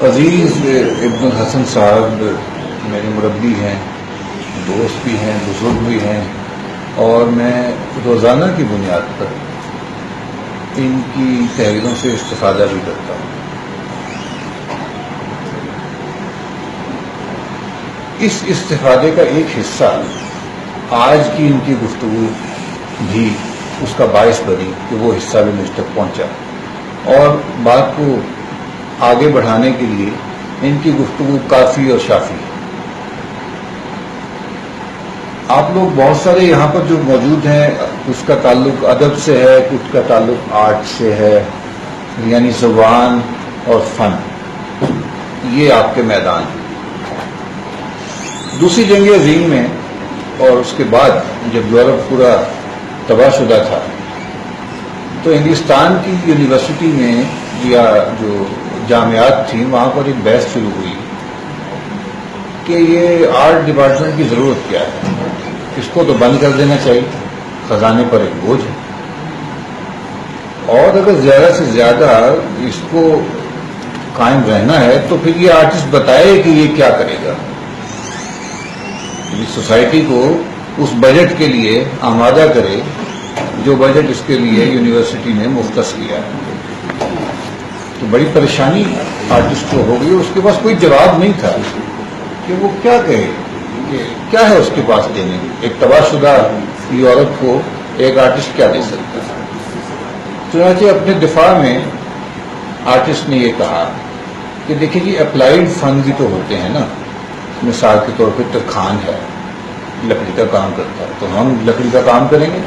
عزیز ابن الحسن صاحب میرے مربی ہیں، دوست بھی ہیں، بزرگ بھی ہیں، اور میں روزانہ کی بنیاد پر ان کی تحریروں سے استفادہ بھی کرتا ہوں۔ اس استفادے کا ایک حصہ آج کی ان کی گفتگو بھی اس کا باعث بنی کہ وہ حصہ بھی مجھ تک پہنچا، اور بات کو آگے بڑھانے کے لیے ان کی گفتگو کافی اور شافی ہے۔ آپ لوگ بہت سارے یہاں پر جو موجود ہیں، اس کا تعلق ادب سے ہے، کچھ کا تعلق آرٹ سے ہے، یعنی زبان اور فن، یہ آپ کے میدان ہیں۔ دوسری جنگ عظیم میں اور اس کے بعد جب یورپ پورا تباہ شدہ تھا، تو ہندوستان کی یونیورسٹی میں یا جو جامعات تھیں وہاں پر ایک بحث شروع ہوئی کہ یہ آرٹ ڈپارٹمنٹ کی ضرورت کیا ہے، اس کو تو بند کر دینا چاہیے، خزانے پر ایک بوجھ ہے، اور اگر زیادہ سے زیادہ اس کو قائم رہنا ہے تو پھر یہ آرٹسٹ بتائے کہ یہ کیا کرے گا، سوسائٹی کو اس بجٹ کے لیے آمادہ کرے جو بجٹ اس کے لیے یونیورسٹی نے مختص کیا ہے۔ تو بڑی پریشانی آرٹسٹ کو ہو گئی، اس کے پاس کوئی جواب نہیں تھا کہ وہ کیا کہے، کہ کیا ہے اس کے پاس دینے کو، ایک تباہ شدہ یورپ کو ایک آرٹسٹ کیا دے سکتا ہے۔ چنانچہ اپنے دفاع میں آرٹسٹ نے یہ کہا کہ دیکھیے جی، اپلائیڈ فن بھی تو ہوتے ہیں نا، مثال کے طور پہ ترکھان ہے، لکڑی کا کام کرتا ہے، تو ہم لکڑی کا کام کریں گے،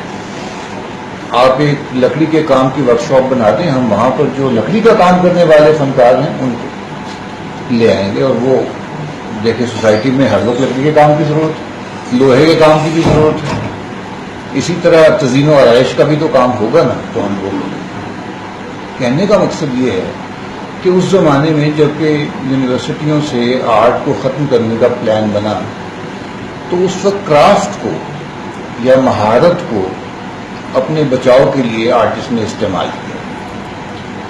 آپ ایک لکڑی کے کام کی ورک شاپ بنا دیں، ہم وہاں پر جو لکڑی کا کام کرنے والے فنکار ہیں ان کو لے آئیں گے، اور وہ دیکھیں سوسائٹی میں ہر وقت لکڑی کے کام کی ضرورت ہے، لوہے کے کام کی بھی ضرورت ہے، اسی طرح تزئین و آرائش کا بھی تو کام ہوگا نا، تو ہم وہ کہنے کا مقصد یہ ہے کہ اس زمانے میں جب کہ یونیورسٹیوں سے آرٹ کو ختم کرنے کا پلان بنا، تو اس وقت کرافٹ کو یا مہارت کو اپنے بچاؤ کے لیے آرٹسٹ نے استعمال کیا۔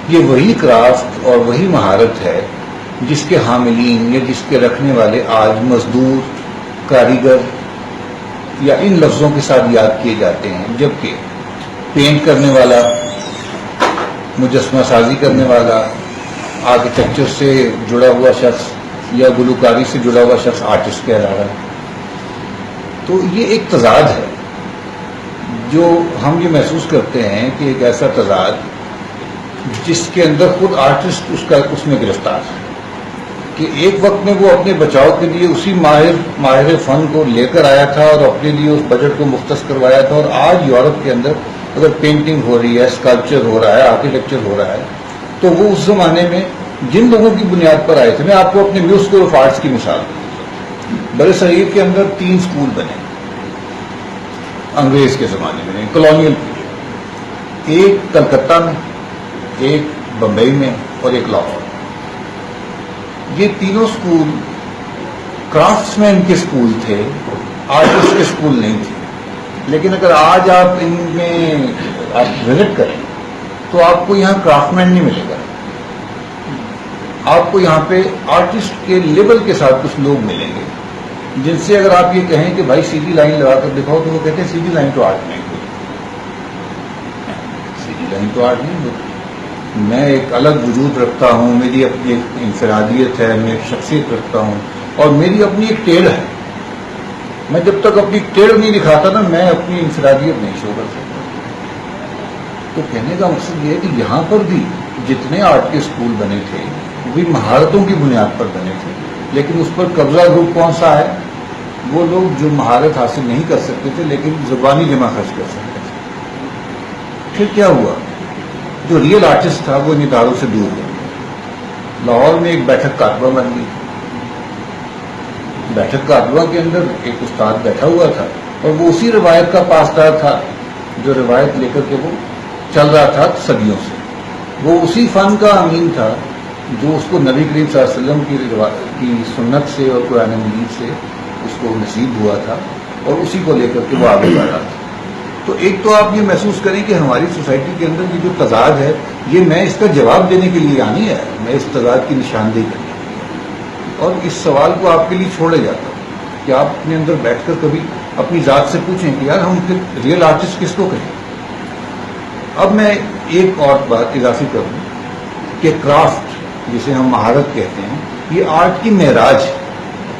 یہ وہی کرافٹ اور وہی مہارت ہے جس کے حاملین یا جس کے رکھنے والے آج مزدور، کاریگر یا ان لفظوں کے ساتھ یاد کیے جاتے ہیں، جبکہ پینٹ کرنے والا، مجسمہ سازی کرنے والا، آرکیٹیکچر سے جڑا ہوا شخص یا گلوکاری سے جڑا ہوا شخص آرٹسٹ کہہ رہا ہے۔ تو یہ ایک تضاد ہے جو ہم یہ محسوس کرتے ہیں کہ ایک ایسا تضاد جس کے اندر خود آرٹسٹ اس میں گرفتار ہے، کہ ایک وقت میں وہ اپنے بچاؤ کے لیے اسی ماہر فن کو لے کر آیا تھا اور اپنے لیے اس بجٹ کو مختص کروایا تھا، اور آج یورپ کے اندر اگر پینٹنگ ہو رہی ہے، اسکلپچر ہو رہا ہے، آرکیٹیکچر ہو رہا ہے، تو وہ اس زمانے میں جن لوگوں کی بنیاد پر آئے تھے۔ میں آپ کو اپنے نیو اسکول آف آرٹس کی مثال دوں۔ برِ صغیر کے اندر 3 اسکول بنے انگریز کے زمانے میں، کالونیل پیریڈ، ایک کلکتہ میں، ایک بمبئی میں اور ایک لاہور۔ یہ تینوں اسکول کرافٹس مین کے اسکول تھے، آرٹسٹ کے اسکول نہیں تھے۔ لیکن اگر آج آپ ان میں آپ وزٹ کریں تو آپ کو یہاں کرافٹ مین نہیں ملے گا، آپ کو یہاں پہ آرٹسٹ کے لیول کے ساتھ کچھ لوگ ملیں گے جن سے اگر آپ یہ کہیں کہ بھائی سیدھی لائن لگا کر دکھاؤ، تو وہ کہتے ہیں سیدھی لائن تو آرٹ نہیں ہوتی، سیدھی لائن تو آرٹ نہیں ہوتی، میں ایک الگ وجود رکھتا ہوں، میری اپنی ایک انفرادیت ہے، میں ایک شخصیت رکھتا ہوں، اور میری اپنی ایک ٹیڑھ ہے، میں جب تک اپنی ٹیڑھ نہیں دکھاتا نا، میں اپنی انفرادیت نہیں شو کر سکتا۔ تو کہنے کا مقصد یہ ہے کہ یہاں پر بھی جتنے آرٹ کے اسکول بنے تھے وہ بھی مہارتوں کی بنیاد پر بنے تھے، لیکن اس پر قبضہ گروپ کون سا ہے؟ وہ لوگ جو مہارت حاصل نہیں کر سکتے تھے لیکن زبانی جمع خرچ کر سکتے تھے۔ پھر کیا ہوا؟ جو ریئل آرٹسٹ تھا وہ ان اداروں سے دور ہو گیا۔ لاہور میں ایک بیٹھک کاتبہ بن گئی، بیٹھک کاتبہ کے اندر ایک استاد بیٹھا ہوا تھا اور وہ اسی روایت کا پاسدار تھا جو روایت لے کر کے وہ چل رہا تھا صدیوں سے، وہ اسی فن کا امین تھا جو اس کو نبی کریم صلی اللہ علیہ وسلم کی سنت سے اور قرآن مجید سے اس کو نصیب ہوا تھا، اور اسی کو لے کر کے وہ آگے بڑھ رہا تھا۔ تو ایک تو آپ یہ محسوس کریں کہ ہماری سوسائٹی کے اندر یہ جو تضاد ہے، یہ میں اس کا جواب دینے کے لیے آنی ہے، میں اس تضاد کی نشاندہی کروں۔ اور اس سوال کو آپ کے لیے چھوڑے جاتا ہوں کہ آپ اپنے اندر بیٹھ کر کبھی اپنی ذات سے پوچھیں کہ یار ہم پھر ریئل آرٹسٹ کس کو کہیں. اب میں ایک اور بات اضافی کروں کہ کرافٹ جسے ہم مہارت کہتے ہیں یہ آرٹ کی معراج ہے,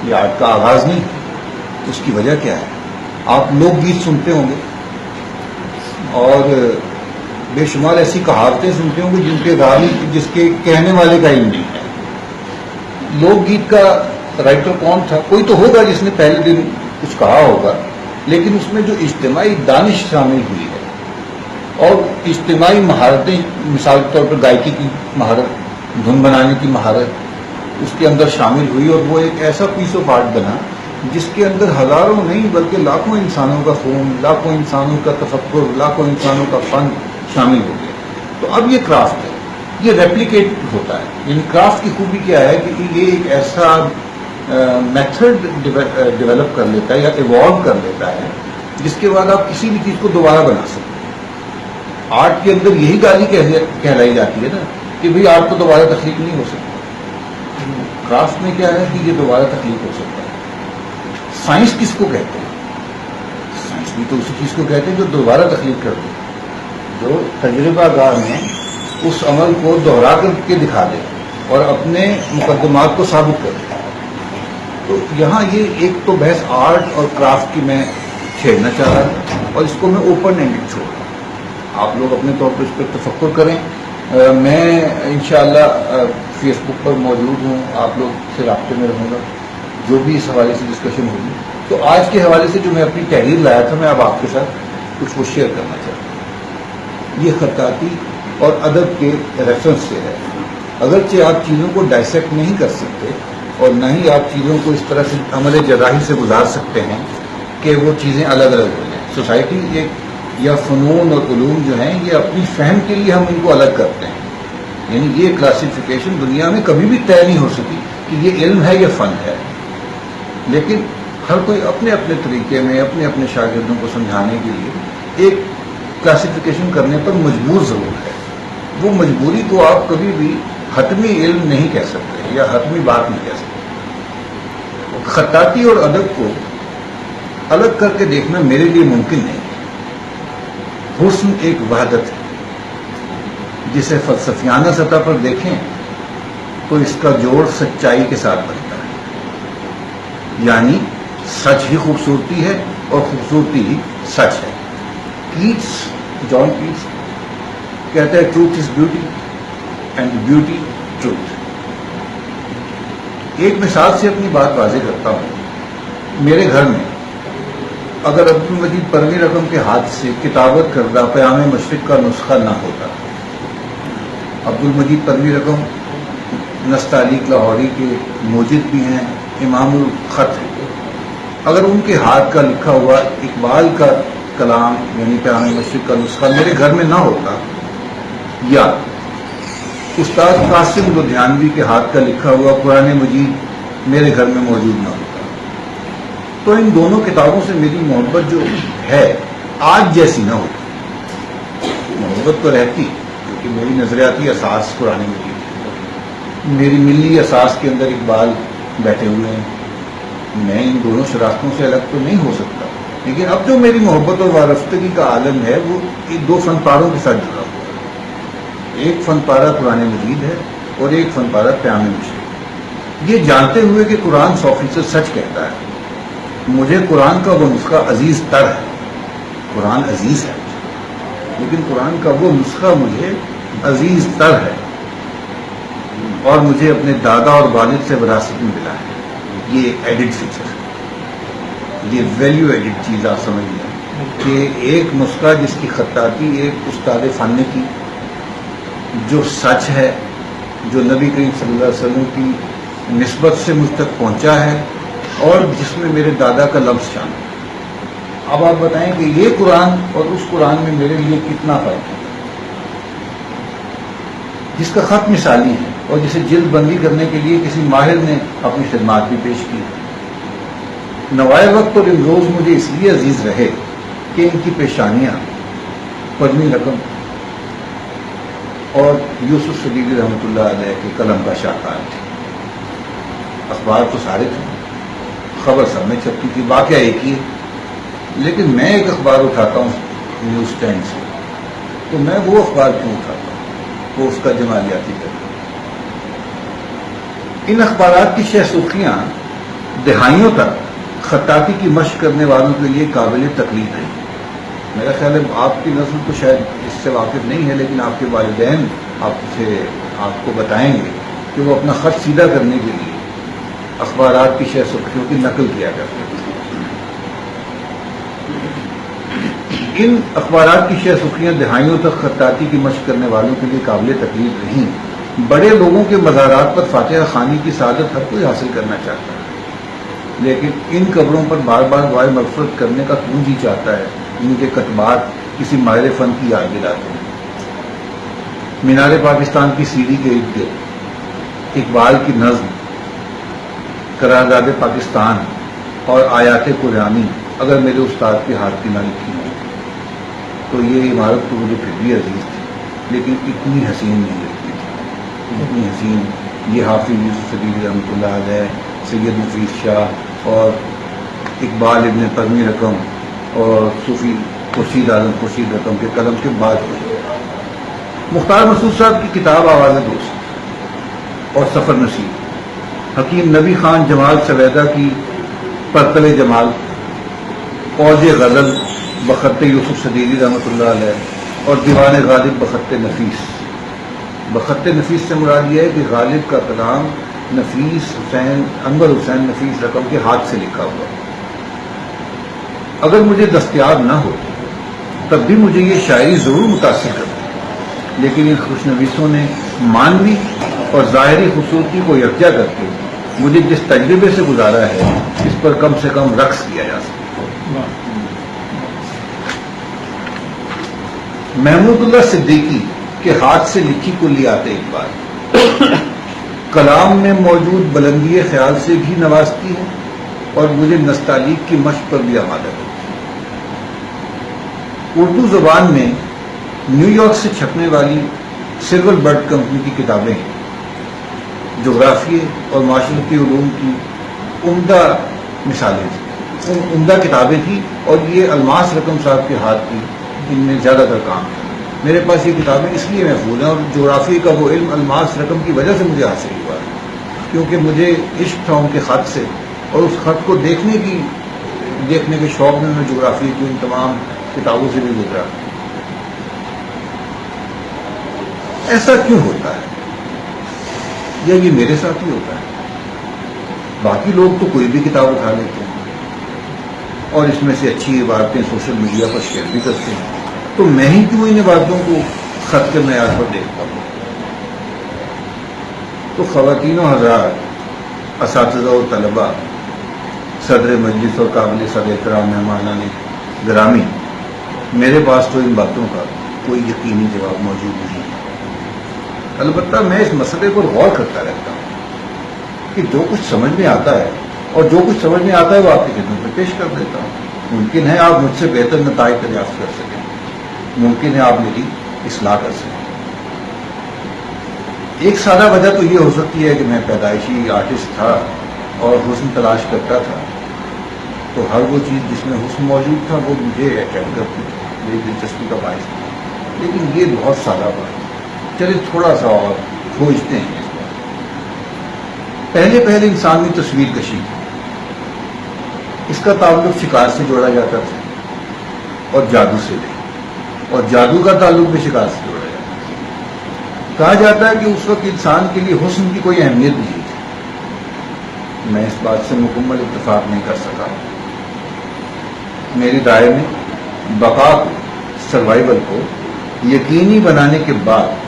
یہ آرٹ کا آغاز نہیں ہے. اس کی وجہ کیا ہے؟ آپ لوک گیت سنتے ہوں گے اور بے شمار ایسی کہاوتیں سنتے ہوں گے جن کے راوی جس کے کہنے والے کا علم نہیں ہے. لوک گیت کا رائٹر کون تھا؟ کوئی تو ہوگا جس نے پہلے دن کچھ کہا ہوگا, لیکن اس میں جو اجتماعی دانش شامل ہوئی ہے اور اجتماعی مہارتیں, مثال کے طور پر گائکی کی مہارت, دھن بنانے کی مہارت اس کے اندر شامل ہوئی, اور وہ ایک ایسا پیس آف آرٹ بنا جس کے اندر ہزاروں نہیں بلکہ لاکھوں انسانوں کا خون, لاکھوں انسانوں کا تفکر, لاکھوں انسانوں کا فن شامل ہو گیا. تو اب یہ کرافٹ ہے, یہ ریپلیکیٹ ہوتا ہے. یعنی کرافٹ کی خوبی کیا ہے کہ یہ ایک ایسا میتھڈ ڈیولپ کر لیتا ہے یا ایوالو کر لیتا ہے جس کے بعد آپ کسی بھی چیز کو دوبارہ بنا سکتے ہیں. آرٹ کے اندر یہی گالی کہلائی جاتی ہے نا کہ بھئی آرٹ کو دوبارہ تخلیق نہیں ہو سکتا. کرافٹ میں کیا ہے کہ یہ دوبارہ تخلیق ہو سکتا ہے. سائنس کس کو کہتے ہیں؟ سائنس بھی تو اسی چیز کو کہتے ہیں جو دوبارہ تخلیق کرتے ہیں, جو تجربہ گاہ میں اس عمل کو دوہرا کر کے دکھا دے اور اپنے مقدمات کو ثابت کر دے. تو یہاں یہ ایک تو بحث آرٹ اور کرافٹ کی میں چھیڑنا چاہ رہا ہوں, اور اس کو میں اوپن اینڈڈ چھوڑ رہا ہوں. آپ لوگ اپنے طور پر اس پر تفکر کریں. میں انشاءاللہ فیس بک پر موجود ہوں, آپ لوگ سے رابطے میں رہوں گا, جو بھی اس حوالے سے ڈسکشن ہوگی. تو آج کے حوالے سے جو میں اپنی تحریر لایا تھا میں اب آپ کے ساتھ کچھ وہ شیئر کرنا چاہتا ہوں. یہ خطاطی اور ادب کے ریفرنس سے ہے. اگرچہ آپ چیزوں کو ڈائسیکٹ نہیں کر سکتے اور نہ ہی آپ چیزوں کو اس طرح سے عمل جراحی سے گزار سکتے ہیں کہ وہ چیزیں الگ الگ ہو جائیں. سوسائٹی ایک یا فنون اور علوم جو ہیں یہ اپنی فہم کے لیے ہم ان کو الگ کرتے ہیں. یعنی یہ کلاسیفیکیشن دنیا میں کبھی بھی طے نہیں ہو سکی کہ یہ علم ہے یا فن ہے, لیکن ہر کوئی اپنے اپنے طریقے میں اپنے اپنے شاگردوں کو سمجھانے کے لیے ایک کلاسیفیکیشن کرنے پر مجبور ضرور ہے. وہ مجبوری کو آپ کبھی بھی حتمی علم نہیں کہہ سکتے یا حتمی بات نہیں کہہ سکتے. خطاطی اور ادب کو الگ کر کے دیکھنا میرے لیے ممکن نہیں. حسن ایک وحدت ہے, جسے فلسفیانہ سطح پر دیکھیں تو اس کا جوڑ سچائی کے ساتھ بنتا ہے. یعنی سچ ہی خوبصورتی ہے اور خوبصورتی ہی سچ ہے. جان کیٹس کہتا ہے truth is beauty and beauty truth. ایک مثال سے اپنی بات واضح کرتا ہوں. میرے گھر میں اگر عبدالمجید پرویں رقم کے ہاتھ سے کتابت کردہ پیام مشرق کا نسخہ نہ ہوتا, عبدالمجید پرویں رقم نستعلیق لاہوری کے موجد بھی ہیں, امام الخط ہیں, اگر ان کے ہاتھ کا لکھا ہوا اقبال کا کلام یعنی پیام مشرق کا نسخہ میرے گھر میں نہ ہوتا, یا استاد قاسم لدھیانوی کے ہاتھ کا لکھا ہوا قرآن مجید میرے گھر میں موجود نہ ہوتا, تو ان دونوں کتابوں سے میری محبت جو ہے آج جیسی نہ ہوتی. محبت تو رہتی کیونکہ میری نظریاتی اساس قرآن مجید ہے, میری ملی اساس کے اندر اقبال بیٹھے ہوئے ہیں. میں ان دونوں شراکتوں سے الگ تو نہیں ہو سکتا, لیکن اب جو میری محبت اور وابستگی کا عالم ہے وہ دو فن پاروں کے ساتھ جڑا ہوا ہے. ایک فن پارہ قرآن مجید ہے اور ایک فن پارہ پیام مشرق. یہ جانتے ہوئے کہ قرآن 100% سچ کہتا ہے, مجھے قرآن کا وہ نسخہ عزیز تر ہے. قرآن عزیز ہے لیکن قرآن کا وہ نسخہ مجھے عزیز تر ہے, اور مجھے اپنے دادا اور والد سے وراثت میں ملا ہے. یہ ایڈڈ فیچر, یہ ویلیو ایڈڈ چیز آپ سمجھ لیں کہ ایک نسخہ جس کی خطاطی ایک استاد فن نے کی, جو سچ ہے, جو نبی کریم صلی اللہ علیہ وسلم کی نسبت سے مجھ تک پہنچا ہے, اور جس میں میرے دادا کا لفظ شامل ہے. اب آپ بتائیں کہ یہ قرآن اور اس قرآن میں میرے لیے کتنا فرق ہے, جس کا خط مثالی ہے اور جسے جلد بندی کرنے کے لیے کسی ماہر نے اپنی خدمات بھی پیش کی. نوائے وقت اور امروز مجھے اس لیے عزیز رہے کہ ان کی پیشانیاں پرویں رقم اور یوسف صدیقی رحمۃ اللہ علیہ کے قلم کا شاہکار تھی. اخبار تو سارے تھے، خبر سب میں چھپتی تھی، واقعہ ایک ہی ہے، لیکن میں ایک اخبار اٹھاتا ہوں نیوز اسٹینڈ سے، تو میں وہ اخبار کیوں اٹھاتا ہوں، وہ اس کا جمالیاتی کرتا ہوں۔ ان اخبارات کی شہ سرخیاں دہائیوں تک خطاطی کی مشق کرنے والوں کے لیے قابل تقلید رہی۔ میرا خیال ہے آپ کی نسل تو شاید اس سے واقف نہیں ہے، لیکن آپ کے والدین آپ کو بتائیں گے کہ وہ اپنا خط سیدھا کرنے کے لیے اخبارات کی شہ سرخیوں کی نقل کیا کرتے ہیں۔ ان اخبارات کی شہ سرخیاں دہائیوں تک خطاطی کی مشق کرنے والوں کے لیے قابل تقلید رہیں۔ بڑے لوگوں کے مزارات پر فاتحہ خوانی کی سعادت ہر کوئی حاصل کرنا چاہتا ہے، لیکن ان قبروں پر بار بار دعائے مغفرت کرنے کا کیوں جی چاہتا ہے؟ ان کے کتبات کسی ماہر فن کی یاد دلاتے ہیں۔ مینار پاکستان کی سیڑھی کے ارد گرد اقبال کی نظم قرارداد پاکستان اور آیات قرآنی اگر میرے استاد کے ہاتھ کی نہ لکھی ہوں تو یہ عمارت تو مجھے پھر بھی عزیز تھی، لیکن اتنی حسین نہیں لگتی تھی، اتنی حسین یہ حافظ یوسف صدیقی رحمۃ اللہ علیہ، سید نفیس شاہ اور اقبال ابن پرمی رقم اور صوفی خورشید اعظم خورشید رقم کے قلم کے بعد ہوئی۔ مختار مسعود صاحب کی کتاب آواز دوست اور سفر نصیب، حکیم نبی خان جمال سویدہ کی پرتل جمال، اوج غزل بخط یوسف صدیقی رحمۃ اللہ علیہ اور دیوان غالب بخط نفیس۔ بخط نفیس سے مراد یہ ہے کہ غالب کا کلام نفیس حسین انور حسین نفیس رقم کے ہاتھ سے لکھا ہوا۔ اگر مجھے دستیاب نہ ہو تب بھی مجھے یہ شاعری ضرور متاثر کرتی، لیکن ان خوشنویسوں نے معنوی اور ظاہری خوبصورتی کو یکجا کر کے مجھے جس تجربے سے گزارا ہے اس پر کم سے کم رقص کیا جا سکتا۔ محمود اللہ صدیقی کے ہاتھ سے لکھی کلیات اقبال کلام میں موجود بلندی خیال سے بھی نوازتی ہے اور مجھے نستعلیق کی مشق پر بھی آمادہ کرتی ہے۔ اردو زبان میں نیو یارک سے چھپنے والی سلور برڈ کمپنی کی کتابیں جغرافیے اور معاشرتی علوم کی عمدہ مثالیں تھیں، عمدہ کتابیں تھیں، اور یہ الماس رقم صاحب کے ہاتھ کی ان میں زیادہ تر کام تھا۔ میرے پاس یہ کتابیں اس لیے محفوظ ہیں، اور جغرافیے کا وہ علم الماس رقم کی وجہ سے مجھے حاصل ہوا ہے، کیونکہ مجھے عشق تھا ان کے خط سے، اور اس خط کو دیکھنے کے شوق میں جغرافیے کی ان تمام کتابوں سے بھی گزرا۔ ایسا کیوں ہوتا ہے؟ یا یہ میرے ساتھ ہی ہوتا ہے؟ باقی لوگ تو کوئی بھی کتاب اٹھا لیتے ہیں اور اس میں سے اچھی عبارتیں سوشل میڈیا پر شیئر بھی کرتے ہیں، تو میں ہی کیوں ان عبارتوں کو خط کے معیار پر دیکھتا ہوں؟ تو خواتین و حضرات، اساتذہ و طلباء، صدر مجلس اور قابل صد احترام مہمانان گرامی، میرے پاس تو ان باتوں کا کوئی یقینی جواب موجود نہیں ہے۔ البتہ میں اس مسئلے پر غور کرتا رہتا ہوں کہ جو کچھ سمجھ میں آتا ہے اور جو کچھ سمجھ میں آتا ہے وہ آپ کی خدمت میں پیش کر دیتا ہوں۔ ممکن ہے آپ مجھ سے بہتر نتائج دریافت کر سکیں، ممکن ہے آپ میری اصلاح کر سکیں۔ ایک سادہ وجہ تو یہ ہو سکتی ہے کہ میں پیدائشی آرٹسٹ تھا اور حسن تلاش کرتا تھا، تو ہر وہ چیز جس میں حسن موجود تھا وہ مجھے اٹریکٹ کرتی تھی، میری دلچسپی کا باعث تھا۔ لیکن یہ بہت سادہ بات ہے، چلے تھوڑا سا اور کھوجتے ہیں اس بات۔ پہلے انسان نے تصویر کشی کی، اس کا تعلق شکار سے جوڑا جاتا تھا اور جادو سے بھی، اور جادو کا تعلق بھی شکار سے جوڑا جاتا تھا۔ کہا جاتا ہے کہ اس وقت انسان کے لیے حسن کی کوئی اہمیت نہیں تھی۔ میں اس بات سے مکمل اتفاق نہیں کر سکا۔ میری رائے میں بقا کو، سروائیول کو یقینی بنانے کے بعد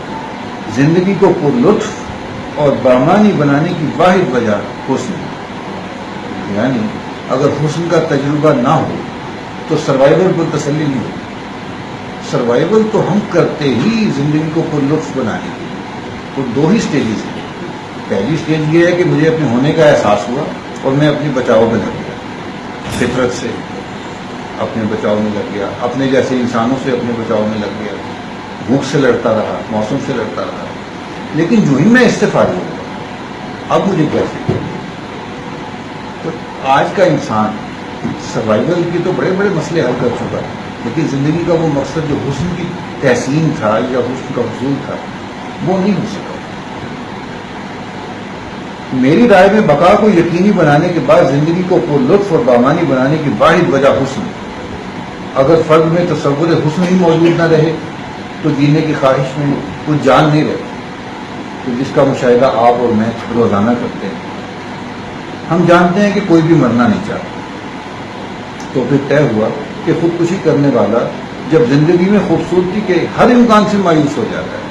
زندگی کو پر لطف اور بامانی بنانے کی واحد وجہ حسن ہے۔ یعنی اگر حسن کا تجربہ نہ ہو تو سروائیول پر تسلی نہیں ہوتی۔ سروائیول تو ہم کرتے ہی زندگی کو پر لطف بنانے کے لیے۔ تو دو ہی سٹیجز ہیں۔ پہلی سٹیج یہ ہے کہ مجھے اپنے ہونے کا احساس ہوا اور میں اپنی بچاؤ میں لگ گیا، فطرت سے اپنے بچاؤ میں لگ گیا، اپنے جیسے انسانوں سے اپنے بچاؤ میں لگ گیا، بھوک سے لڑتا رہا، موسم سے لڑتا رہا۔ لیکن جو ہی میں اس سے فارغ ہوا، اب مجھے کیا فکر؟ آج کا انسان سروائیول کے تو بڑے بڑے مسئلے حل کر چکا ہے، لیکن زندگی کا وہ مقصد جو حسن کی تحسین تھا یا حسن کا حصول تھا وہ نہیں ہو سکا۔ میری رائے میں بقا کو یقینی بنانے کے بعد زندگی کو لطف اور بامانی بنانے کی واحد وجہ حسن۔ اگر فرد میں تصور حسن ہی موجود نہ رہے تو جینے کی خواہش میں کچھ جان نہیں رہتی، تو جس کا مشاہدہ آپ اور میں روزانہ کرتے ہیں۔ ہم جانتے ہیں کہ کوئی بھی مرنا نہیں چاہتا، تو پھر طے ہوا کہ خودکشی کرنے والا جب زندگی میں خوبصورتی کے ہر امکان سے مایوس ہو جاتا ہے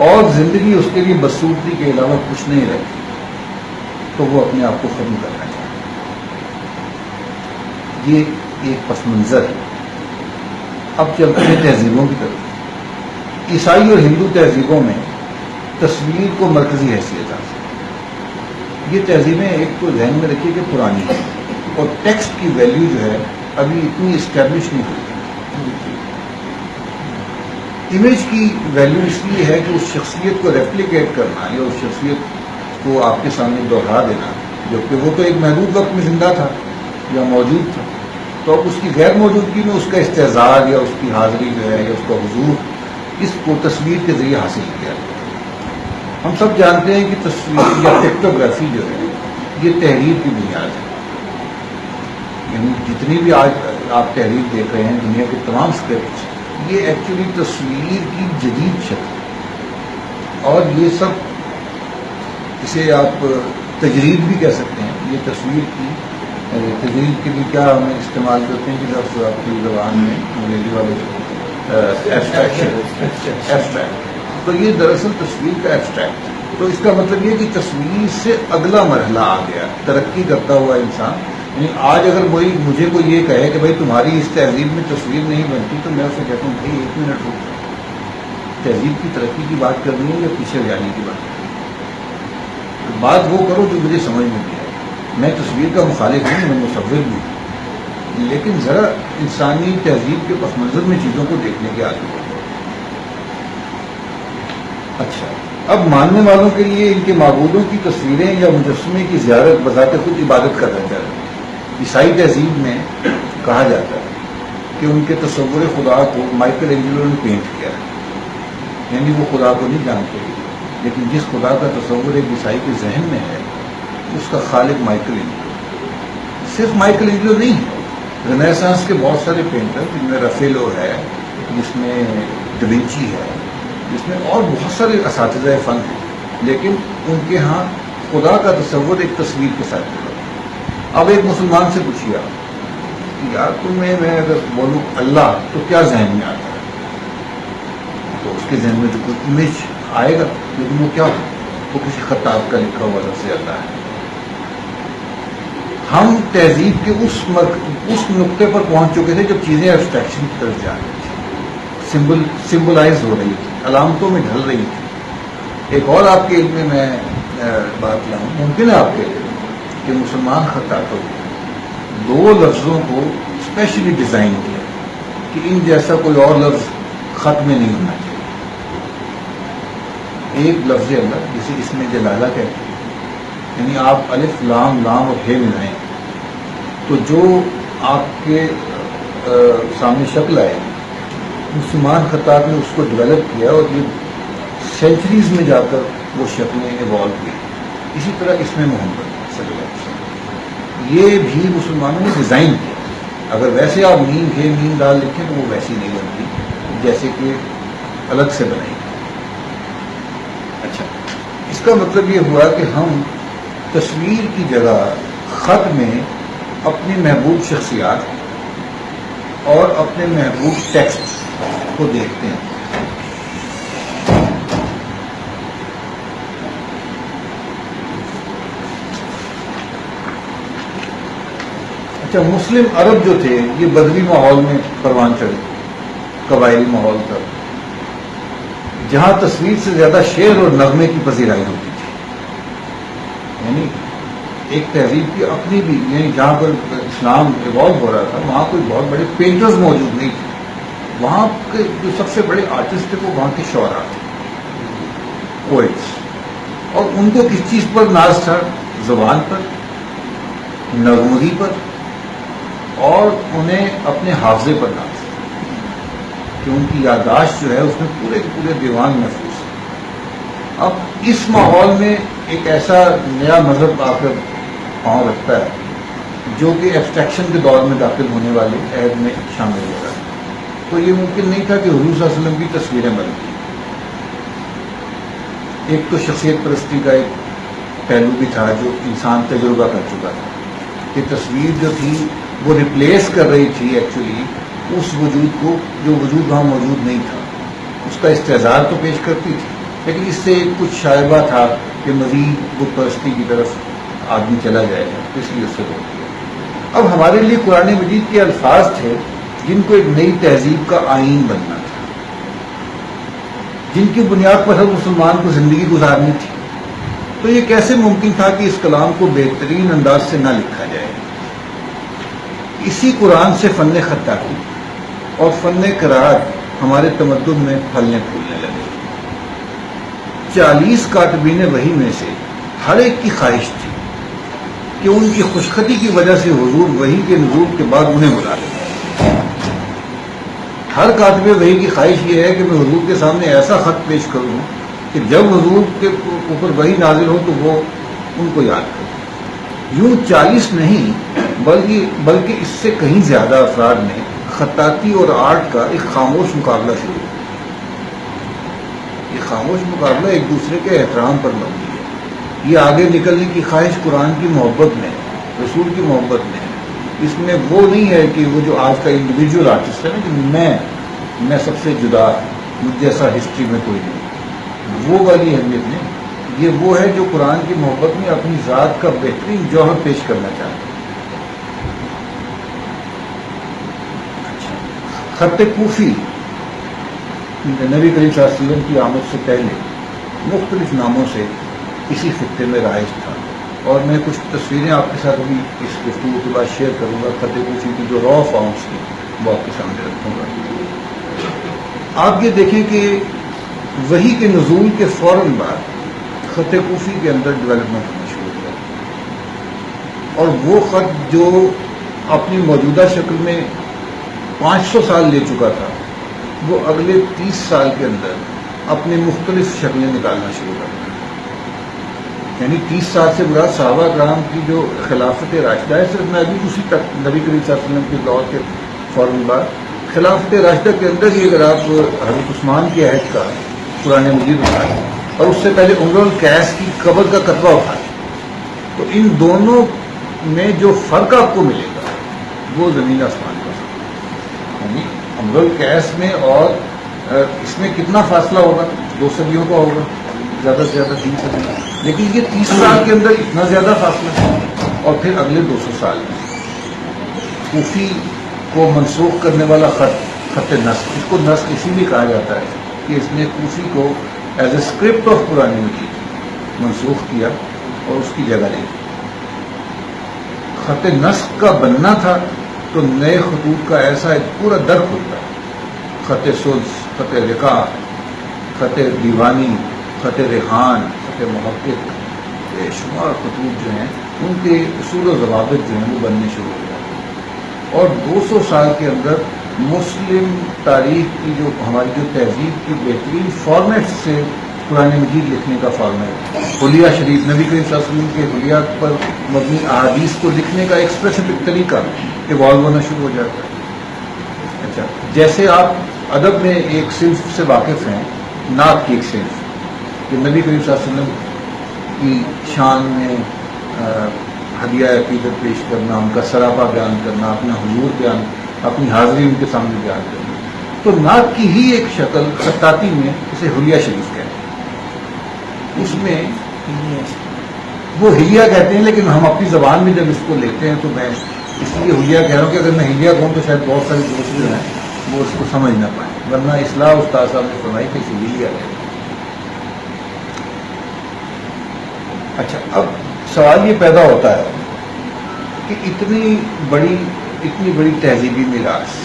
اور زندگی اس کے لیے بدصورتی کے علاوہ کچھ نہیں رہتی، تو وہ اپنے آپ کو ختم کرنا چاہتا ہے۔ یہ ایک پس منظر ہے۔ اب چلتے ہیں تہذیبوں کی طرف۔ عیسائی اور ہندو تہذیبوں میں تصویر کو مرکزی حیثیت حاصل ہے۔ یہ تہذیبیں ایک تو ذہن میں رکھیے کہ پرانی ہے اور ٹیکسٹ کی ویلیو جو ہے ابھی اتنی اسٹیبلش نہیں ہوئی۔ امیج کی ویلیو اس لیے ہے کہ اس شخصیت کو ریپلیکیٹ کرنا یا اس شخصیت کو آپ کے سامنے دوہرا دینا، جبکہ وہ تو ایک محدود وقت میں زندہ تھا یا موجود تھا، تو اب اس کی غیر موجودگی میں اس کا استحضار یا اس کی حاضری جو ہے یا اس کا حضور، اس کو تصویر کے ذریعے حاصل کیا۔ ہم سب جانتے ہیں کہ تصویر یا پکٹوگرافی جو ہے یہ تحریر کی بنیاد ہے۔ یعنی جتنی بھی آج آپ تحریر دیکھ رہے ہیں دنیا کے تمام اسکرپٹس، یہ ایکچولی تصویر کی جدید شکل ہے، اور یہ سب اسے آپ تجرید بھی کہہ سکتے ہیں۔ یہ تصویر کی تجرید کے لیے کیا ہم استعمال کرتے ہیں کہ لفظ آپ کی زبان میں انگریزی والے ایبسٹریکٹ، تو یہ دراصل تصویر کا ایبسٹریکٹ ہے۔ تو اس کا مطلب یہ کہ تصویر سے اگلا مرحلہ آ گیا، ترقی کرتا ہوا انسان۔ یعنی آج اگر مجھے کوئی یہ کہے کہ بھائی تمہاری اس تہذیب میں تصویر نہیں بنتی، تو میں اسے کہتا ہوں بھائی ایک منٹ رک جاؤ، تہذیب کی ترقی کی بات کرنی ہے یا پیچھے جانے کی بات کرنی ہے؟ بات وہ کرو جو مجھے سمجھ میں بھی آئے۔ میں تصویر کا مخالف نہیں، میں مصور بھی ہوں، لیکن ذرا انسانی تہذیب کے پس منظر میں چیزوں کو دیکھنے کے عادی ہو۔ اچھا، اب ماننے والوں کے لیے ان کے معبودوں کی تصویریں یا مجسمے کی زیارت بذات خود عبادت کا درجہ ہے۔ عیسائی تہذیب میں کہا جاتا ہے کہ ان کے تصور خدا کو مائیکل اینجلو نے پینٹ کیا ہے، یعنی وہ خدا کو نہیں جانتے، لیکن جس خدا کا تصور ایک عیسائی کے ذہن میں ہے اس کا خالق مائیکل اینجلو۔ صرف مائیکل اینجلو نہیں ہے، رنیسانس کے بہت سارے پینٹر، جن میں رافیلو ہے، جس میں ڈوینچی ہے، جس میں اور بہت سارے اساتذہ فن ہیں، لیکن ان کے ہاں خدا کا تصور ایک تصویر کے ساتھ جڑا۔ اب ایک مسلمان سے پوچھیے آپ کہ یار تمہیں میں اگر بولوں اللہ تو کیا ذہن میں آتا ہے، تو اس کے ذہن میں تو کوئی امیج آئے گا، لیکن وہ کیا ہو، وہ کسی خطاب کا لکھا ہوا لفظ اللہ ہے۔ ہم تہذیب کے اس نقطے پر پہنچ چکے تھے جب چیزیں ایبسٹریکشن کی طرف جا رہی تھیں، سمبلائز ہو رہی تھی، علامتوں میں ڈھل رہی تھی۔ ایک اور آپ کے علم میں بات لاؤں، ممکن ہے آپ کے علم کہ مسلمان خطاطوں نے دو لفظوں کو اسپیشلی ڈیزائن کیا کہ ان جیسا کوئی اور لفظ خط میں نہیں ہونا چاہیے۔ ایک لفظ اللہ جسے اس میں جلالہ کہتے ہیں، یعنی آپ الف لام لام اور ہے ملائیں تو جو آپ کے سامنے شکل آئے، مسلمان خطاط نے اس کو ڈیولپ کیا اور یہ سینچریز میں جا کر وہ شکلیں ایوالو کی۔ اسی طرح اس میں محمد صلی اللہ علیہ وسلم یہ بھی مسلمانوں نے ڈیزائن کیا۔ اگر ویسے آپ میم ہے میم دال لکھیں تو وہ ویسی نہیں بنتی جیسے کہ الگ سے بنائی۔ اچھا، اس کا مطلب یہ ہوا کہ ہم تصویر کی جگہ خط میں اپنی محبوب شخصیات اور اپنے محبوب ٹیکسٹ کو دیکھتے ہیں۔ اچھا، مسلم عرب جو تھے یہ بدوی ماحول میں پروان چڑھے، قبائلی ماحول تھا جہاں تصویر سے زیادہ شعر اور نغمے کی پذیرائی ہوتی تھی۔ یعنی ایک تہذیب کی اپنی بھی، یعنی جہاں پر اسلام ایوالو ہو رہا تھا وہاں کوئی بہت بڑے پینٹرز موجود نہیں تھے، وہاں کے جو سب سے بڑے آرٹسٹ تھے وہ وہاں کے شعراء تھے، پوئٹس، اور ان کو کس چیز پر ناز تھا زبان پر، نغمگی پر، اور انہیں اپنے حافظے پر ناز کہ ان کی یادداشت جو ہے اس میں پورے کے پورے دیوان محفوظ ہے۔ اب اس ماحول میں ایک ایسا نیا مذہب آ کر پاؤں رکھتا ہے جو کہ ایبسٹریکشن کے دور میں داخل ہونے والے عہد میں شامل ہو رہا ہے، تو یہ ممکن نہیں تھا کہ حضور صلی اللہ علیہ وسلم کی تصویریں بنتی۔ ایک تو شخصیت پرستی کا ایک پہلو بھی تھا جو انسان تجربہ کر چکا تھا کہ تصویر جو تھی وہ ریپلیس کر رہی تھی ایکچولی اس وجود کو جو وجود وہاں موجود نہیں تھا، اس کا استحضار تو پیش کرتی تھی، لیکن اس سے کچھ شائبہ تھا کہ مزید بت پرستی کی طرف آدمی چلا جائے گا، اس لیے اس سے روک دیا۔ اب ہمارے لیے قرآن مجید کے الفاظ تھے جن کو ایک نئی تہذیب کا آئین بننا تھا، جن کی بنیاد پر ہر مسلمان کو زندگی گزارنی تھی، تو یہ کیسے ممکن تھا کہ اس کلام کو بہترین انداز سے نہ لکھا جائے؟ اسی قرآن سے فن خطاطی اور فن قراءت ہمارے تمدن میں پھلنے پھولنے لگے۔ 40 کاتبین وحی میں سے ہر ایک کی خواہش تھی کہ ان کی خوشخطی کی وجہ سے حضور وحی کے نزول کے بعد انہیں بلا لیں۔ ہر کاتب وحی کی خواہش یہ ہے کہ میں حضور کے سامنے ایسا خط پیش کروں کہ جب حضور کے اوپر وحی نازل ہو تو وہ ان کو یاد کرے۔ یوں 40 نہیں بلکہ اس سے کہیں زیادہ افراد نے خطاطی اور آرٹ کا ایک خاموش مقابلہ شروع کیا۔ یہ خاموش مقابلہ ایک دوسرے کے احترام پر مبنی ہے، یہ آگے نکلنے کی خواہش قرآن کی محبت میں، رسول کی محبت میں ہے۔ اس میں وہ نہیں ہے کہ وہ جو آج کا انڈیویجول آرٹسٹ ہے نا کہ میں سب سے جدا، مجھ جیسا ہسٹری میں کوئی نہیں، وہ والی اہمیت نہیں۔ یہ وہ ہے جو قرآن کی محبت میں اپنی ذات کا بہترین جوہر پیش کرنا چاہتا ہے۔ خط کوفی نبی کریم صلی اللہ علیہ وسلم کی آمد سے پہلے مختلف ناموں سے اسی خطے میں رائج تھا، اور میں کچھ تصویریں آپ کے ساتھ بھی اس گفتگو کے بعد شیئر کروں گا۔ خط کوفی کی جو را فارمس تھی وہ آپ کے سامنے رکھوں گا۔ آپ یہ دیکھیں کہ وحی کے نزول کے فوراً بعد خط کوفی کے اندر ڈیولپمنٹ ہونا شروع ہوا، اور وہ خط جو اپنی موجودہ شکل میں 500 سال لے چکا تھا وہ اگلے 30 سال کے اندر اپنی مختلف شکلیں نکالنا شروع کر دیا۔ یعنی 30 سال سے مراد صحابہ کرام کی جو خلافت راشدہ ہے، صرف میں ابھی اسی تک نبی کریم صلی اللہ علیہ وسلم کے دور کے فوراً بعد خلافت راشدہ کے اندر ہی اگر آپ حضرت عثمان کے عہد کا قرآن مجید اٹھائیں اور اس سے پہلے عمر القیس کی قبر کا کتبہ اٹھائیں تو ان دونوں میں جو فرق آپ کو ملے گا وہ زمین آسمان کا فرق۔ یعنی عمر القیس میں اور اس میں کتنا فاصلہ ہوگا؟ 2 صدیوں کا ہوگا، زیادہ سے زیادہ 3 صدی، لیکن یہ 30 سال کے اندر اتنا زیادہ فاصلہ ہے۔ اور پھر اگلے 200 سال میں کوفی کو منسوخ کرنے والا خط نسخ، اس کو نسخ اسی لیے کہا جاتا ہے کہ اس نے کوفی کو ایز اے اسکرپٹ آف قرآن مجید منسوخ کیا اور اس کی جگہ لے لی۔ خط نسخ کا بننا تھا تو نئے خطوط کا ایسا ایک پورا در کھلتا ہے، خط سلس، خط رقاع، خط دیوانی، خط ریحان، خط محقق، بے شمار خطوط جو ہیں ان کے اصول و ضوابط جو ہیں وہ بننے شروع ہو جاتے ہیں، اور 200 سال کے اندر مسلم تاریخ کی جو ہماری جو تہذیب کی بہترین فارمیٹ سے قرآن مجید لکھنے کا فارمیٹ، حلیہ شریف، نبی کریم صلی اللہ علیہ وسلم کے حلیہ پر مبنی احادیث کو لکھنے کا ایک اسپیسیفک طریقہ ایوالو ہونا شروع ہو جاتا ہے۔ اچھا، جیسے آپ ادب میں ایک صنف سے واقف ہیں، نعت کی ایک صنف کہ نبی کریم صلی اللہ علیہ وسلم کی شان میں ہدیہ عقیدت پیش کرنا، ان کا سراپا بیان کرنا، اپنا حضور بیان، اپنی حاضری ان کے سامنے بیان کرنا، تو نعت کی ہی ایک شکل خطاطی میں اسے حلیہ شریف کہتے ہیں۔ اس میں وہ حلیہ کہتے ہیں، لیکن ہم اپنی زبان میں جب اس کو لیتے ہیں تو میں اس لیے حلیہ کہہ رہا ہوں کہ اگر میں حلیہ کہوں تو شاید بہت سارے دوست جو ہیں وہ اس کو سمجھ نہ پائیں، ورنہ اصلاح استاد صاحب نے فرمائی کہ حلیہ ہے۔ اچھا، اب سوال یہ پیدا ہوتا ہے کہ اتنی بڑی تہذیبی میراث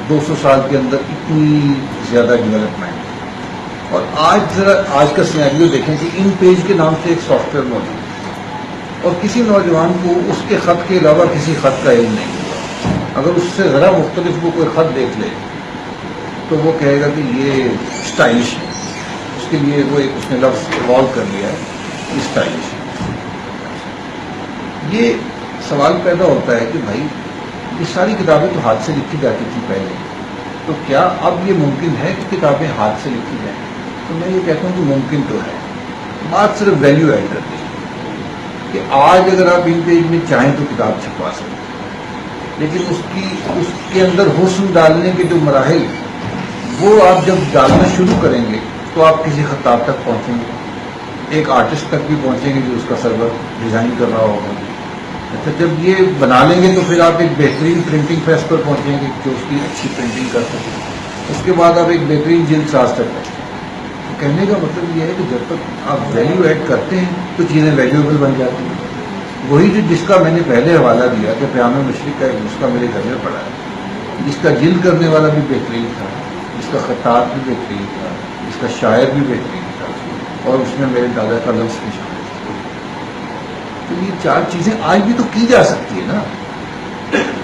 200 سال کے اندر اتنی زیادہ ڈیولپمنٹ، اور آج کا سینیریو دیکھیں کہ ان پیج کے نام سے ایک سافٹ ویئر موجود ہے اور کسی نوجوان کو اس کے خط کے علاوہ کسی خط کا علم نہیں ہوگا. اگر اس سے ذرا مختلف وہ کوئی خط دیکھ لے تو وہ کہے گا کہ یہ اسٹائلش ہے. اس کے لیے وہ اس نے لفظ ایوالو کر لیا ہے اسٹائلش. یہ سوال پیدا ہوتا ہے کہ بھائی یہ ساری کتابیں تو ہاتھ سے لکھی جاتی تھی پہلے، تو کیا اب یہ ممکن ہے کہ کتابیں ہاتھ سے لکھی جائیں؟ تو میں یہ کہتا ہوں کہ ممکن تو ہے. بات صرف ویلیو ایڈ کرتی ہے کہ آج اگر آپ ان پیج میں چاہیں تو کتاب چھپوا سکتے ہیں، لیکن اس کے اندر حسن ڈالنے کے جو مراحل وہ آپ جب ڈالنا شروع کریں گے تو آپ کسی خطاب تک پہنچیں گے، ایک آرٹسٹ تک بھی پہنچیں گے جو اس کا سرور ڈیزائن کر رہا ہوگا. اچھا جب یہ بنا لیں گے تو پھر آپ ایک بہترین پرنٹنگ پریس پر پہنچیں گے جو اس کی اچھی پرنٹنگ کر سکے. اس کے بعد آپ ایک بہترین جلد ساز تک پہنچیں. کہنے کا مطلب یہ ہے کہ جب تک آپ ویلیو ایڈ کرتے ہیں تو چیزیں ویلیویبل بن جاتی ہیں. وہی جس کا میں نے پہلے حوالہ دیا کہ پیام مشرق کا ایک نسخہ میرے گھر میں پڑا ہے، جس کا جلد کرنے والا بھی بہترین تھا، جس کا خطاب بھی بہترین تھا، جس کا شاعر بھی بہترین تھا، اور اس میں میرے دادا کا لفظ بھی شامل تھا. تو یہ چار چیزیں آج بھی تو کی جا سکتی ہے نا.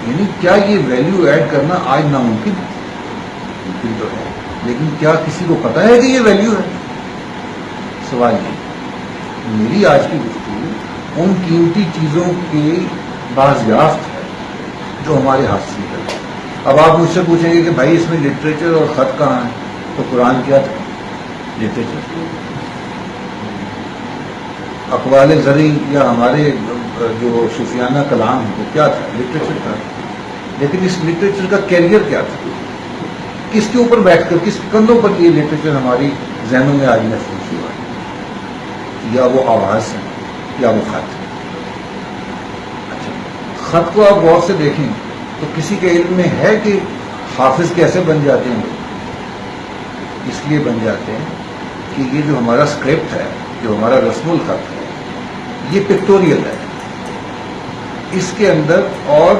یعنی کیا یہ ویلیو ایڈ کرنا آج ناممکن ہے؟ ممکن تو ہے، لیکن کیا کسی کو پتا ہے کہ یہ ویلیو ہے؟ سوال یہ. میری آج کی گفتگو ان قیمتی چیزوں کے بازیافت ہے جو ہمارے ہاتھ سے نکل گئے. اب آپ مجھ سے پوچھیں گے کہ بھائی اس میں لٹریچر اور خط کہاں ہے؟ تو قرآن کیا تھا؟ لٹریچر. اقوال زرعی یا ہمارے جو صوفیانہ کلام ہے وہ کیا تھا؟ لٹریچر تھا. لیکن اس لٹریچر کا کیریئر کیا تھا؟ کس کے اوپر بیٹھ کر، کس کندھوں پر یہ لٹریچر ہماری ذہنوں میں آج محفوظ ہوا ہے؟ یا وہ آواز ہے یا وہ خط ہے. اچھا خط کو آپ غور سے دیکھیں تو کسی کے علم میں ہے کہ حافظ کیسے بن جاتے ہیں؟ اس لیے بن جاتے ہیں کہ یہ جو ہمارا اسکرپٹ ہے، جو ہمارا رسم الخط ہے، یہ پکٹوریل ہے. اس کے اندر اور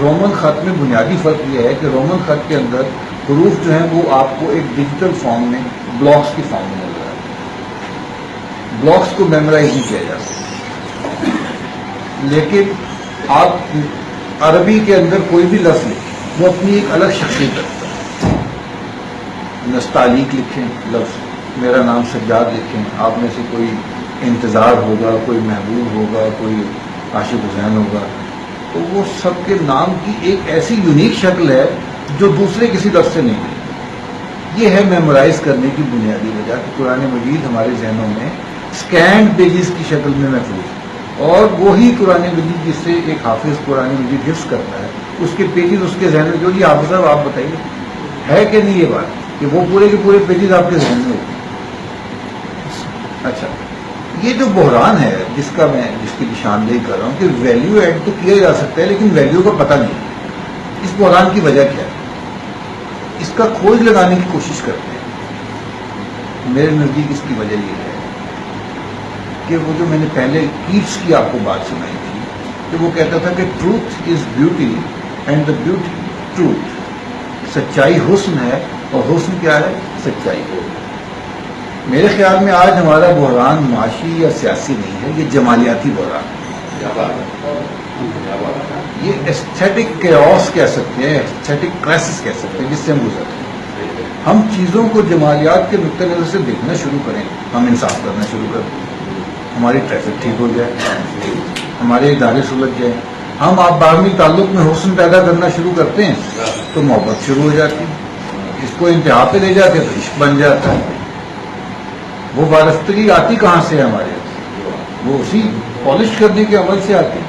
رومن خط میں بنیادی فرق یہ ہے کہ رومن خط کے اندر حروف جو ہیں وہ آپ کو ایک ڈیجیٹل فارم میں بلاکس کی فارم میں مل رہا ہے. بلاکس کو میمورائز نہیں کیا جا سکتا. لیکن آپ عربی کے اندر کوئی بھی لفظ لکھیں وہ اپنی ایک الگ شخصیت رکھتا ہے. نستعلیق لکھیں لفظ، میرا نام سجاد لکھیں، آپ میں سے کوئی انتظار ہوگا، کوئی محبوب ہوگا، کوئی عاشق حسین ہوگا، تو وہ سب کے نام کی ایک ایسی یونیک شکل ہے جو دوسرے کسی لفظ سے نہیں ملتی. یہ ہے میمورائز کرنے کی بنیادی وجہ کہ قرآن مجید ہمارے ذہنوں میں اسکینڈ پیجز کی شکل میں محفوظ ہے. اور وہی قرآن مجید جس سے ایک حافظ قرآن مجید حفظ کرتا ہے، اس کے پیجز اس کے ذہن میں جو جی حافظ صاحب آپ بتائیے ہے کہ نہیں یہ بات کہ وہ پورے کے پورے پیجز آپ کے ذہن میں ہوتے ہیں. اچھا یہ جو بحران ہے جس کی نشاندہی کر رہا ہوں کہ ویلیو ایڈ تو کیا جا سکتا ہے لیکن ویلیو کا پتہ نہیں، اس بحران کی وجہ کیا ہے؟ اس کا کھوج لگانے کی کوشش کرتے ہیں. میرے نزدیک اس کی وجہ یہ ہے کہ وہ جو میں نے پہلے کیٹس کی آپ کو بات سنائی تھی کہ وہ کہتا تھا کہ truth is beauty and the beauty truth. سچائی حسن ہے اور حسن کیا ہے؟ سچائی. میرے خیال میں آج ہمارا بحران معاشی یا سیاسی نہیں ہے، یہ جمالیاتی بحران ہے. یہ ایستھیٹک کیوس کہہ سکتے ہیں، ایستھیٹک کرائسس کہہ سکتے ہیں جس سے ہم گزرتے ہیں. ہم چیزوں کو جمالیات کے نقطۂ نظر سے دیکھنا شروع کریں، ہم انصاف کرنا شروع کریں، ہماری ٹریفک ٹھیک ہو جائے، ہمارے ادارے سلجھ جائیں. ہم آپ باہمی تعلق میں حسن پیدا کرنا شروع کرتے ہیں تو محبت شروع ہو جاتی ہے. اس کو انتہا پہ لے جاتے تو عشق بن جاتا ہے. وہ وارفتگی آتی کہاں سے ہے ہمارے؟ وہ اسی پالش کرنے کے عمل سے آتی ہے.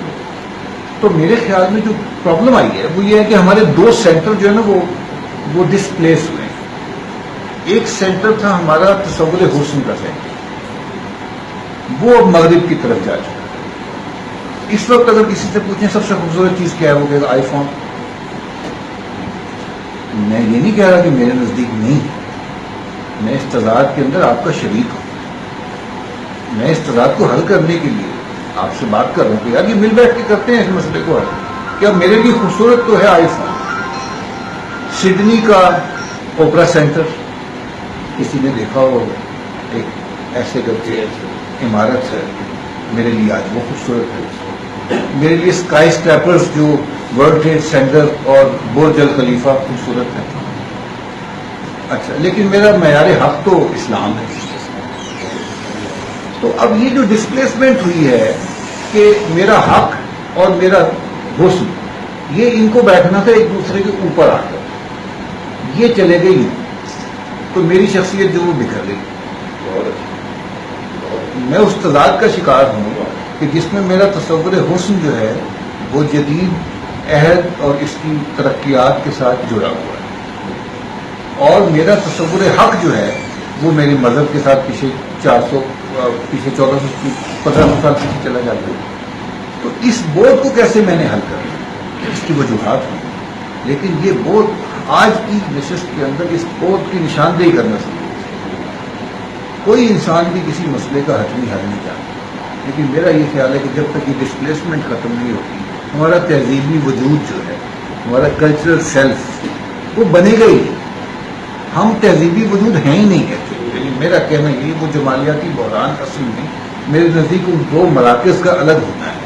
تو میرے خیال میں جو پرابلم آئی ہے وہ یہ ہے کہ ہمارے دو سینٹر جو ہے نا وہ ڈسپلیس ہوئے ہیں. ایک سینٹر تھا ہمارا تصور حسن کا سینٹر، وہ اب مغرب کی طرف جا چکا ہے. اس وقت اگر کسی سے پوچھیں سب سے خوبصورت چیز کیا ہے، وہ کہے گا آئی فون. میں یہ نہیں کہہ رہا کہ میرے نزدیک نہیں ہے، میں اس تضاد کے اندر آپ کا شریک ہوں. میں اس تضاد کو حل کرنے کے لیے آپ سے بات کر رہا ہوں کہ یار یہ مل بیٹھ کے کرتے ہیں اس مسئلے کو حل. کیا میرے لیے خوبصورت تو ہے آئی فون. سڈنی کا اوپرا سینٹر کسی نے دیکھا ہوگا، ایک ایسے کر کے عمارت ہے میرے لیے آج وہ خوبصورت ہے. میرے لیے اسکائی اسکریپرز جو ورلڈ ٹریڈ سینٹر اور برج خلیفہ خوبصورت ہے. اچھا، لیکن میرا معیار حق تو اسلام ہے. تو اب یہ جو ڈسپلیسمنٹ ہوئی ہے کہ میرا حق اور میرا حسن، یہ ان کو بیٹھنا تھا ایک دوسرے کے اوپر آ کر، یہ چلے گئی تو میری شخصیت جو وہ بکھر گئی. میں اس تضاد کا شکار ہوں کہ جس میں میرا تصور حسن جو ہے وہ جدید عہد اور اس کی ترقیات کے ساتھ جڑا ہوا ہے، اور میرا تصور حق جو ہے وہ میرے مذہب کے ساتھ پیچھے 1400-1500 سال پیچھے چلا جاتا ہے. تو اس بوجھ کو کیسے میں نے حل کرنا، اس کی وجوہات ہیں، لیکن یہ بوجھ آج کی نشست کے اندر اس بوجھ کی نشاندہی کرنا ضروری ہے. کوئی انسان بھی کسی مسئلے کا حتمی حل نہیں چاہتا، لیکن میرا یہ خیال ہے کہ جب تک یہ ڈسپلیسمنٹ ختم نہیں ہوتی، ہمارا تہذیبی وجود جو ہے، ہمارا کلچرل سیلف وہ بنے گا ہی. ہم تہذیبی وجود ہیں ہی نہیں کہتے. میرا کہنا یہ وہ جمالیاتی بحران اصل میں میرے نزدیک ان دو مراکز کا الگ ہونا ہے،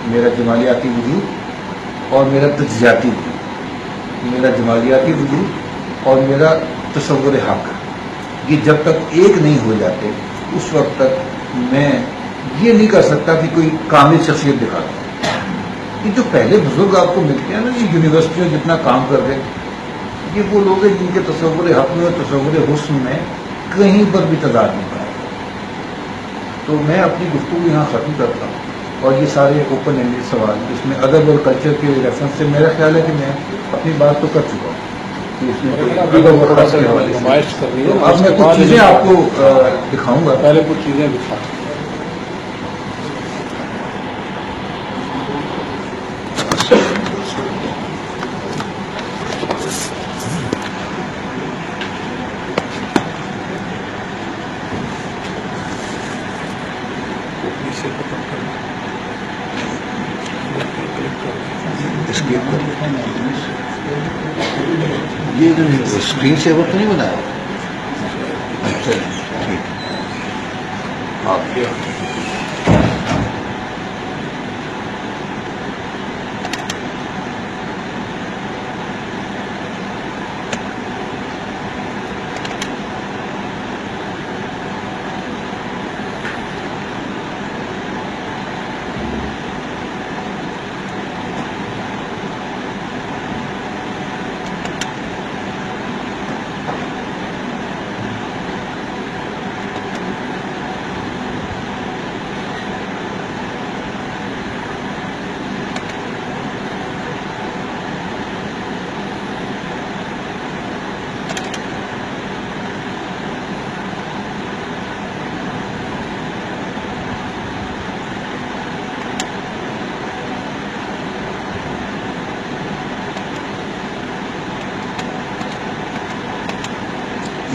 میرا جمالیاتی وجود اور میرا تجزیاتی وجود. میرا جمالیاتی وجود اور میرا تصور حق، یہ جب تک ایک نہیں ہو جاتے اس وقت تک میں یہ نہیں کر سکتا کہ کوئی کامل شخصیت دکھا دوں. یہ جو پہلے بزرگ آپ کو ملتے ہیں نا، یہ یونیورسٹیوں جتنا کام کر رہے ہیں، یہ وہ لوگ ہیں جن کے تصور حق میں اور تصور حسن میں کہیں پر بھی تضاد نہیں پایا. تو میں اپنی گفتگو یہاں ختم کرتا ہوں، اور یہ سارے اوپن اینڈیڈ سوال جس میں ادب اور کلچر کے ریفرنس سے میرا خیال ہے کہ میں اپنی بات تو کر چکا ہوں. نمائش کرنی ہے. اب میں کچھ چیزیں آپ کو دکھاؤں گا. پہلے کچھ چیزیں دکھا. یہ جو اسکرین سیور تو نہیں بنایا؟ اچھا ٹھیک. آپ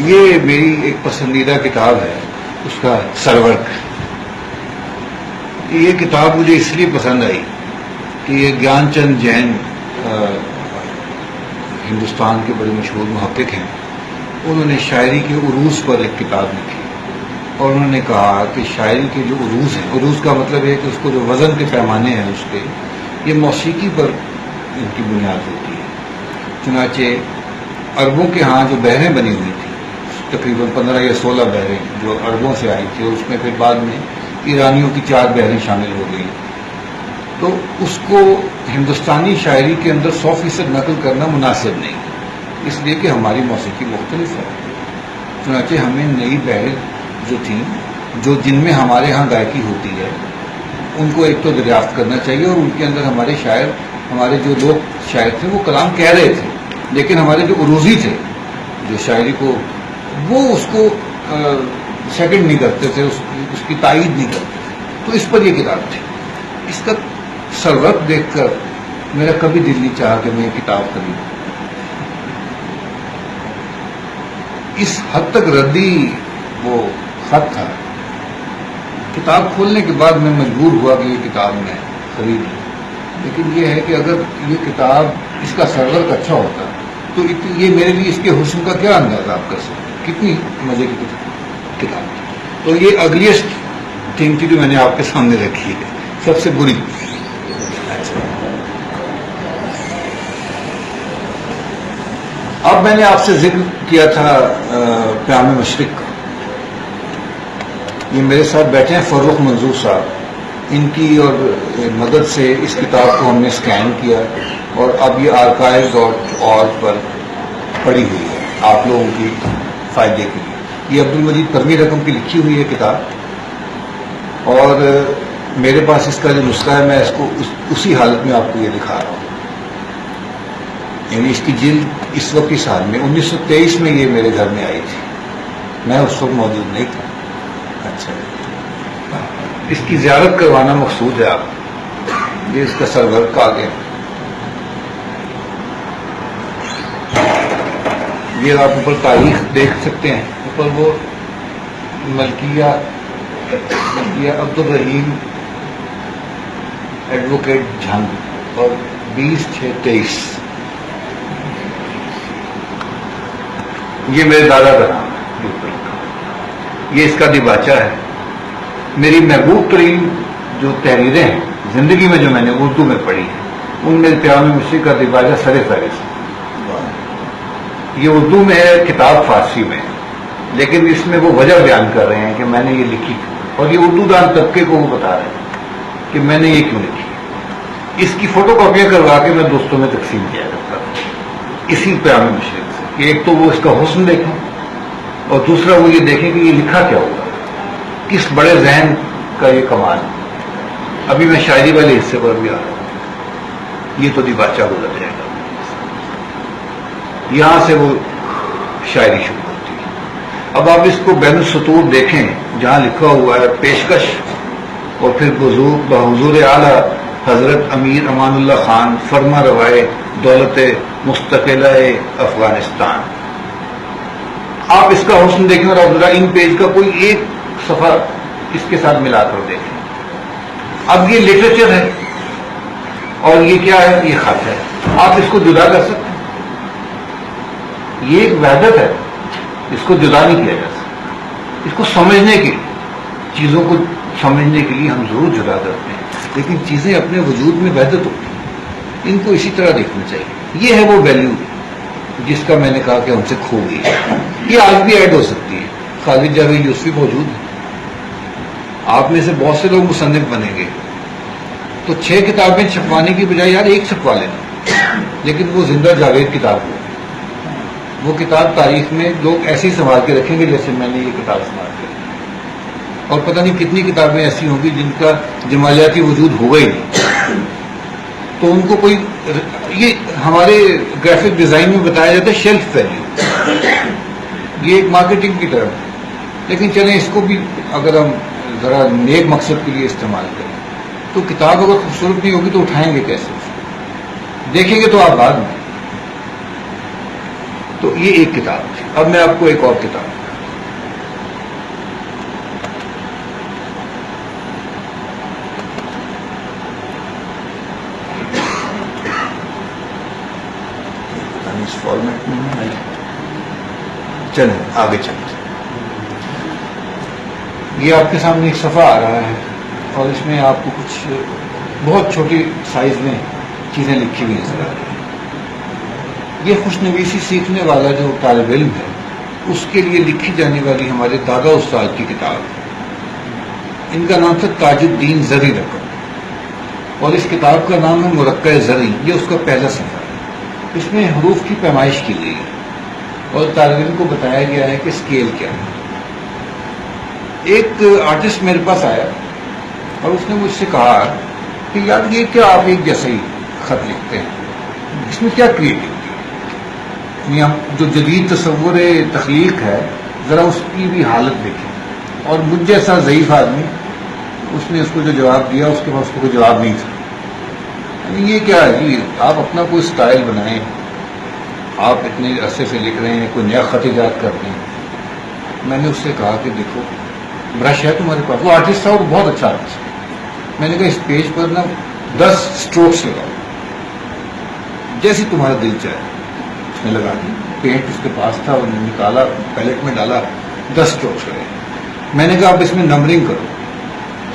یہ میری ایک پسندیدہ کتاب ہے، اس کا سرورق. یہ کتاب مجھے اس لیے پسند آئی کہ یہ گیان چند جین ہندوستان کے بڑے مشہور محقق ہیں. انہوں نے شاعری کے عروج پر ایک کتاب لکھی، اور انہوں نے کہا کہ شاعری کے جو عروج ہیں، عروج کا مطلب ہے کہ اس کو جو وزن کے پیمانے ہیں اس کے، یہ موسیقی پر ان کی بنیاد ہوتی ہے. چنانچہ عربوں کے ہاں جو بحریں بنی ہوئی تھیں، تقریباً 15 یا 16 بحریں جو عربوں سے آئی تھی، اور اس میں پھر بعد میں ایرانیوں کی 4 بحریں شامل ہو گئی، تو اس کو ہندوستانی شاعری کے اندر 100% نقل کرنا مناسب نہیں، اس لیے کہ ہماری موسیقی مختلف ہے. چنانچہ ہمیں نئی بحریں جو تھیں، جن میں ہمارے ہاں گائکی ہوتی ہے، ان کو ایک تو دریافت کرنا چاہیے، اور ان کے اندر ہمارے شاعر، ہمارے جو لوگ شاعر تھے وہ کلام کہہ رہے تھے، لیکن ہمارے جو عروضی تھے، جو شاعری کو وہ اس کو سیکنڈ نہیں کرتے تھے، اس کی تائید نہیں کرتے تھے. تو اس پر یہ کتاب تھی. اس کا سرورق دیکھ کر میرا کبھی دل نہیں چاہا کہ میں یہ کتاب خریدوں. اس حد تک ردی وہ خط تھا. کتاب کھولنے کے بعد میں مجبور ہوا کہ یہ کتاب میں خرید لوں. لیکن یہ ہے کہ اگر یہ کتاب، اس کا سرورق اچھا ہوتا تو یہ میرے لیے اس کے حسن کا کیا اندازہ آپ کر سکتے ہیں. کتنی مزے کی کتاب. تو یہ اگلیسٹ تین چیزیں میں نے آپ کے سامنے رکھی ہے. سب سے بری اب میں نے آپ سے ذکر کیا تھا پیام مشرق کا. یہ میرے ساتھ بیٹھے ہیں فروخ منظور صاحب. ان کی اور مدد سے اس کتاب کو ہم نے اسکین کیا اور اب یہ archive.org پر پڑی ہوئی ہے آپ لوگوں کی فائدے کے لیے. یہ عبد المجید پرمی رقم کی لکھی ہوئی ہے کتاب اور میرے پاس اس کا جو نسخہ ہے میں اس کو اسی حالت میں آپ کو یہ دکھا رہا ہوں. یعنی اس کی جلد اس وقت اس حال میں 1923 میں یہ میرے گھر میں آئی تھی. میں اس وقت موجود نہیں تھا. اچھا اس کی زیارت کروانا مقصود ہے. آپ یہ اس کا سرور کا آگے یہ آپ اوپر تاریخ دیکھ سکتے ہیں. اوپر وہ ملکیہ عبد الرحیم ایڈوکیٹ جھنگ اور 20/6/23. یہ میرے دادا کا نام ہے. یہ اس کا دیباچہ ہے. میری محبوب ترین جو تحریریں ہیں زندگی میں جو میں نے اردو میں پڑھی ہیں ان میں پیام مشرق کا دیباچہ سر فہرست. یہ اردو میں ہے, کتاب فارسی میں, لیکن اس میں وہ وجہ بیان کر رہے ہیں کہ میں نے یہ لکھی اور یہ اردو دان طبقے کو وہ بتا رہے ہیں کہ میں نے یہ کیوں لکھی. اس کی فوٹو کاپیاں کروا کے میں دوستوں میں تقسیم کیا کرتا تھا اسی پیام مشرق سے کہ ایک تو وہ اس کا حسن دیکھیں اور دوسرا وہ یہ دیکھیں کہ یہ لکھا کیا ہوگا, کس بڑے ذہن کا یہ کمال. ابھی میں شاعری والے حصے پر بھی آ رہا ہوں. یہ تو دیباچہ گزر جائے گا. یہاں سے وہ شاعری شروع ہوتی ہے. اب آپ اس کو بین السطور دیکھیں جہاں لکھا ہوا ہے پیشکش اور پھر بحضور اعلیٰ حضرت امیر امان اللہ خان فرما روائے دولت مستقلہ افغانستان. آپ اس کا حسن دیکھیں اور آپ ذرا ان پیج کا کوئی ایک صفحہ اس کے ساتھ ملا کر دیکھیں. اب یہ لٹریچر ہے اور یہ کیا ہے, یہ خط ہے. آپ اس کو جدا کر سکتے ہیں. یہ ایک وحدت ہے, اس کو جدا نہیں کیا جا سکتا. اس کو سمجھنے کے لیے, چیزوں کو سمجھنے کے لیے ہم ضرور جدا کرتے ہیں, لیکن چیزیں اپنے وجود میں وحدت ہوتی ہیں. ان کو اسی طرح دیکھنا چاہیے. یہ ہے وہ ویلیو جس کا میں نے کہا کہ ہم سے کھو گئی. یہ آج بھی ایڈ ہو سکتی ہے. خالد جاوید یوسفی موجود ہے. آپ میں سے بہت سے لوگ مصنف بنیں گے تو 6 کتابیں چھپوانے کی بجائے یار ایک چھپوا لینا, لیکن وہ زندہ جاوید کتاب ہو. وہ کتاب تاریخ میں لوگ ایسے ہی سنبھال کے رکھیں گے جیسے میں نے یہ کتاب سنبھال کے رکھی. اور پتہ نہیں کتنی کتابیں ایسی ہوں گی جن کا جمالیاتی وجود ہوگا ہی نہیں, تو ان کو کوئی یہ ہمارے گرافک ڈیزائن میں بتایا جاتا ہے شیلف ویلیو. یہ ایک مارکیٹنگ کی طرف ہے, لیکن چلیں اس کو بھی اگر ہم ذرا نیک مقصد کے لیے استعمال کریں تو کتاب اگر خوبصورت نہیں ہوگی تو اٹھائیں گے کیسے, دیکھیں گے تو آپ بعد میں. تو یہ ایک کتاب تھی. اب میں آپ کو ایک اور کتاب اس فارمیٹ میں چلیں آگے چلتے. یہ آپ کے سامنے ایک صفحہ آ رہا ہے اور اس میں آپ کو کچھ بہت چھوٹی سائز میں چیزیں لکھی ہوئی نظر آ رہی ہیں. یہ خوشنویسی سیکھنے والا جو طالب علم ہے اس کے لیے لکھی جانے والی ہمارے دادا استاد کی کتاب ہے. ان کا نام تھا تاج الدین زرعی رقم اور اس کتاب کا نام ہے مرقع زرعی. یہ اس کا پہلا صفحہ ہے. اس میں حروف کی پیمائش کی گئی ہے اور طالب علم کو بتایا گیا ہے کہ اسکیل کیا ہے. ایک آرٹسٹ میرے پاس آیا اور اس نے مجھ سے کہا کہ یار یہ کیا آپ ایک جیسا ہی خط لکھتے ہیں, اس میں کیا کریٹیوٹی ہے, جو جدید تصور تخلیق ہے ذرا اس کی بھی حالت دیکھیں. اور مجھ جیسا ضعیف آدمی اس نے اس کو جو جواب دیا اس کے پاس اس کو کوئی جواب نہیں تھا. یعنی یہ کیا ہے جی, آپ اپنا کوئی سٹائل بنائیں, آپ اتنے عرصے سے لکھ رہے ہیں, کوئی نیا خط ایجاد کرتے ہیں. میں نے اس سے کہا کہ دیکھو برش ہے تمہارے پاس, وہ آرٹسٹ تھا اور بہت اچھا آرٹسٹ. میں نے کہا اس پیج پر نا 10 اسٹروکس لگاؤ جیسی تمہارا دل چاہے. اس نے لگا دی, پینٹ اس کے پاس تھا, انہوں نے نکالا, پیلٹ میں ڈالا, 10 اسٹروکس لگے. میں نے کہا اب اس میں نمبرنگ کرو,